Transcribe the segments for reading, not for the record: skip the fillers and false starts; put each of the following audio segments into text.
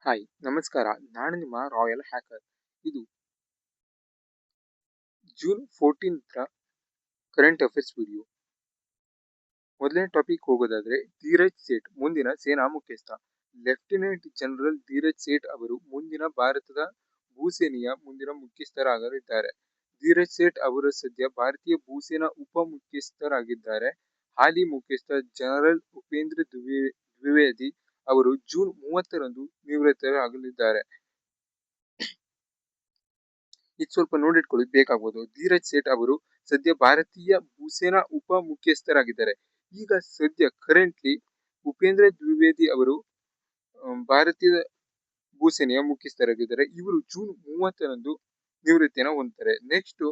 Hi ನಮಸ್ಕಾರ. ನಾನು ನಿಮ್ಮ ರಾಯಲ್ ಹ್ಯಾಕರ್. ಇದು ಜೂನ್ 14ರ ಕರೆಂಟ್ ಅಫೇರ್ಸ್ ವಿಡಿಯೋ. ಮೊದಲನೇ ಟಾಪಿಕ್ ಹೋಗೋದಾದ್ರೆ, ಧೀರಜ್ ಸೇಠ್ ಮುಂದಿನ ಸೇನಾ ಮುಖ್ಯಸ್ಥ. ಲೆಫ್ಟಿನೆಂಟ್ ಜನರಲ್ ಧೀರಜ್ ಸೇಠ್ ಅವರು ಮುಂದಿನ ಭಾರತದ ಭೂಸೇನೆಯ ಮುಂದಿನ ಮುಖ್ಯಸ್ಥರಾಗಲಿದ್ದಾರೆ. ಧೀರಜ್ ಸೇಠ್ ಅವರು ಸದ್ಯ ಭಾರತೀಯ ಭೂಸೇನಾ ಉಪ ಮುಖ್ಯಸ್ಥರಾಗಿದ್ದಾರೆ. ಹಾಲಿ ಮುಖ್ಯಸ್ಥ ಜನರಲ್ ಉಪೇಂದ್ರ ದ್ವಿವೇದಿ ಅವರು ಜೂನ್ 30ರಂದು ನಿವೃತ್ತರಾಗಲಿದ್ದಾರೆ. ಇದು ಸ್ವಲ್ಪ ನೋಡಿಟ್ಕೊಳ್ಳಿ, ಬೇಕಾಗಬಹುದು. ಧೀರಜ್ ಸೇಠ್ ಅವರು ಸದ್ಯ ಭಾರತೀಯ ಭೂಸೇನಾ ಉಪ ಮುಖ್ಯಸ್ಥರಾಗಿದ್ದಾರೆ. ಈಗ ಸದ್ಯ ಕರೆಂಟ್ಲಿ ಉಪೇಂದ್ರ ದ್ವಿವೇದಿ ಅವರು ಭಾರತೀಯ ಭೂಸೇನೆಯ ಮುಖ್ಯಸ್ಥರಾಗಿದ್ದಾರೆ. ಇವರು ಜೂನ್ 30ರಂದು ನಿವೃತ್ತಿಯನ್ನು ಹೊಂದ್ತಾರೆ. ನೆಕ್ಸ್ಟ್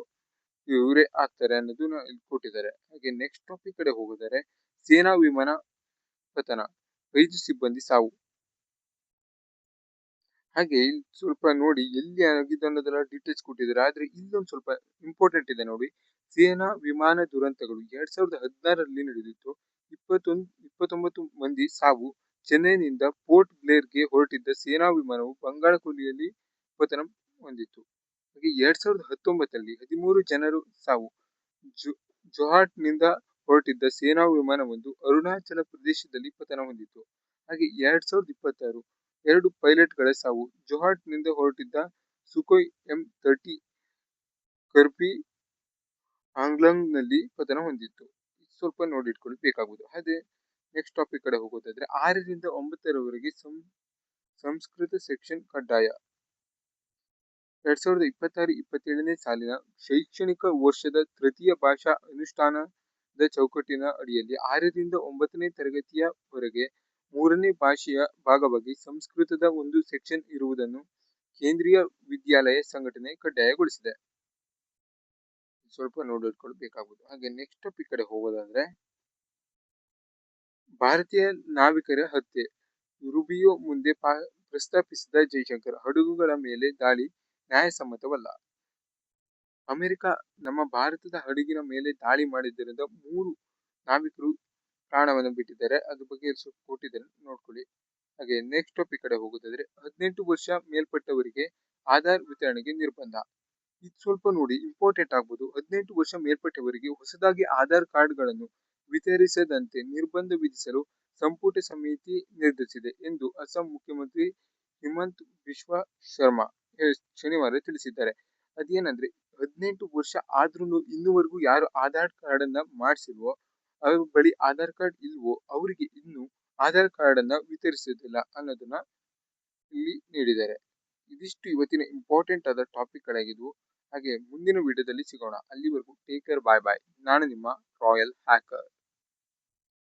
ಇವರೇ ಆಗ್ತಾರೆ ಅನ್ನೋದನ್ನ ಇಲ್ಲಿ ಕೊಟ್ಟಿದ್ದಾರೆ. ಹಾಗೆ ನೆಕ್ಸ್ಟ್ ಟಾಪಿಕ್ ಕಡೆ ಹೋಗಿದ್ದಾರೆ. ಸೇನಾ ವಿಮಾನ ಪತನ, 5 ಸಿಬ್ಬಂದಿ ಸಾವು. ಹಾಗೆ ಇಲ್ಲಿ ಸ್ವಲ್ಪ ನೋಡಿ ಎಲ್ಲಿ ಆಗಿದೆ ಅನ್ನೋದೆಲ್ಲ ಡೀಟೇಲ್ಸ್ ಕೊಟ್ಟಿದ್ದಾರೆ. ಆದ್ರೆ ಇಲ್ಲೊಂದು ಸ್ವಲ್ಪ ಇಂಪಾರ್ಟೆಂಟ್ ಇದೆ ನೋಡಿ. ಸೇನಾ ವಿಮಾನ ದುರಂತಗಳು 2016ರಲ್ಲಿ ನಡೆದಿತ್ತು. 29 ಮಂದಿ ಸಾವು. ಚೆನ್ನೈನಿಂದ ಪೋರ್ಟ್ ಬ್ಲೇರ್ಗೆ ಹೊರಟಿದ್ದ ಸೇನಾ ವಿಮಾನವು ಬಂಗಾಳ ಕೊಲ್ಲಿಯಲ್ಲಿ ಪತನ ಹೊಂದಿತ್ತು. ಹಾಗೆ 2019ರಲ್ಲಿ 13 ಜನರು ಸಾವು. ಜೊಹಾಟ್ನಿಂದ ಹೊರಟಿದ್ದ ಸೇನಾ ವಿಮಾನವೊಂದು ಅರುಣಾಚಲ ಪ್ರದೇಶದಲ್ಲಿ ಪತನ ಹೊಂದಿತ್ತು. ಹಾಗೆ 2026 2 ಪೈಲಟ್ಗಳ ಸಾವು. ಜೊಹಾಟ್ನಿಂದ ಹೊರಟಿದ್ದ ಸುಖೋಯ್ M30 ಕರ್ಬಿ ಆಂಗ್ಲಾಂಗ್ನಲ್ಲಿ ಪತನ ಹೊಂದಿತ್ತು. ಸ್ವಲ್ಪ ನೋಡಿಟ್ಕೊಳ್ಳಿ, ಬೇಕಾಗುವುದು. ಹಾಗೆ ನೆಕ್ಸ್ಟ್ ಟಾಪಿಕ್ ಕಡೆ ಹೋಗೋದಾದ್ರೆ, 6ರಿಂದ 9ರವರೆಗೆ ಸಂಸ್ಕೃತ ಸೆಕ್ಷನ್ ಕಡ್ಡಾಯ. 2026-27ನೇ ಸಾಲಿನ ಶೈಕ್ಷಣಿಕ ವರ್ಷದ ತೃತೀಯ ಭಾಷಾ ಅನುಷ್ಠಾನದ ಚೌಕಟ್ಟಿನ ಅಡಿಯಲ್ಲಿ 6ರಿಂದ 9ನೇ ತರಗತಿಯವರೆಗೆ 3ನೇ ಭಾಷೆಯ ಭಾಗವಾಗಿ ಸಂಸ್ಕೃತದ ಒಂದು ಸೆಕ್ಷನ್ ಇರುವುದನ್ನು ಕೇಂದ್ರೀಯ ವಿದ್ಯಾಲಯ ಸಂಘಟನೆ ಕಡ್ಡಾಯಗೊಳಿಸಿದೆ. ಸ್ವಲ್ಪ ನೋಡಿಕೊಳ್ಳಬೇಕಾಗುವುದು. ಹಾಗೆ ನೆಕ್ಸ್ಟ್ ಟಾಪಿಕ್ ಕಡೆ ಹೋಗೋದಾದ್ರೆ, ಭಾರತೀಯ ನಾವಿಕರ ಹತ್ಯೆ ರುಬಿಯೋ ಮುಂದೆ ಪ್ರಸ್ತಾಪಿಸಿದ ಜೈಶಂಕರ್. ಹಡಗುಗಳ ಮೇಲೆ ದಾಳಿ ನ್ಯಾಯಸಮ್ಮತವಲ್ಲ. ಅಮೆರಿಕ ನಮ್ಮ ಭಾರತದ ಹಡಗಿನ ಮೇಲೆ ದಾಳಿ ಮಾಡಿದ್ದರಿಂದ 3 ನಾವಿಕರು ಪ್ರಾಣವನ್ನು ಬಿಟ್ಟಿದ್ದಾರೆ. ಅದ್ರ ಬಗ್ಗೆ ಸ್ವಲ್ಪ ಕೊಟ್ಟಿದ್ದಾರೆ, ನೋಡ್ಕೊಳ್ಳಿ. ಹಾಗೆ ನೆಕ್ಸ್ಟ್ ಟಾಪಿಕ್ ಕಡೆ ಹೋಗೋದಾದ್ರೆ, 18 ವರ್ಷ ಮೇಲ್ಪಟ್ಟವರಿಗೆ ಆಧಾರ್ ವಿತರಣೆಗೆ ನಿರ್ಬಂಧ. ಇದು ಸ್ವಲ್ಪ ನೋಡಿ ಇಂಪಾರ್ಟೆಂಟ್ ಆಗ್ಬೋದು. 18 ವರ್ಷ ಮೇಲ್ಪಟ್ಟವರಿಗೆ ಹೊಸದಾಗಿ ಆಧಾರ್ ಕಾರ್ಡ್ಗಳನ್ನು ವಿತರಿಸದಂತೆ ನಿರ್ಬಂಧ ವಿಧಿಸಲು ಸಂಪುಟ ಸಮಿತಿ ನಿರ್ಧರಿಸಿದೆ ಎಂದು ಅಸ್ಸಾಂ ಮುಖ್ಯಮಂತ್ರಿ ಹಿಮಂತ ಬಿಸ್ವಾ ಶರ್ಮಾ ಶನಿವಾರ ತಿಳಿಸಿದ್ದಾರೆ. ಅದೇನಂದ್ರೆ, 18 ವರ್ಷ ಆದ್ರೂ ಇನ್ನೂವರೆಗೂ ಯಾರು ಆಧಾರ್ ಕಾರ್ಡ್ ಅನ್ನ ಮಾಡಿಸಿಲ್ವೋ, ಅವ್ರ ಬಳಿ ಆಧಾರ್ ಕಾರ್ಡ್ ಇಲ್ವೋ, ಅವರಿಗೆ ಇನ್ನು ಆಧಾರ್ ಕಾರ್ಡ್ ಅನ್ನ ವಿತರಿಸುವುದಿಲ್ಲ ಅನ್ನೋದನ್ನ ಇಲ್ಲಿ ನೀಡಿದ್ದಾರೆ. ಇದಿಷ್ಟು ಇವತ್ತಿನ ಇಂಪಾರ್ಟೆಂಟ್ ಆದ ಟಾಪಿಕ್ ಗಳಾಗಿದ್ವು. ಹಾಗೆ ಮುಂದಿನ ವಿಡಿಯೋದಲ್ಲಿ ಸಿಗೋಣ. ಅಲ್ಲಿವರೆಗೂ ಟೇಕ್ ಕೇರ್, ಬಾಯ್ ಬಾಯ್. ನಾನು ನಿಮ್ಮ ರಾಯಲ್ ಹ್ಯಾಕರ್.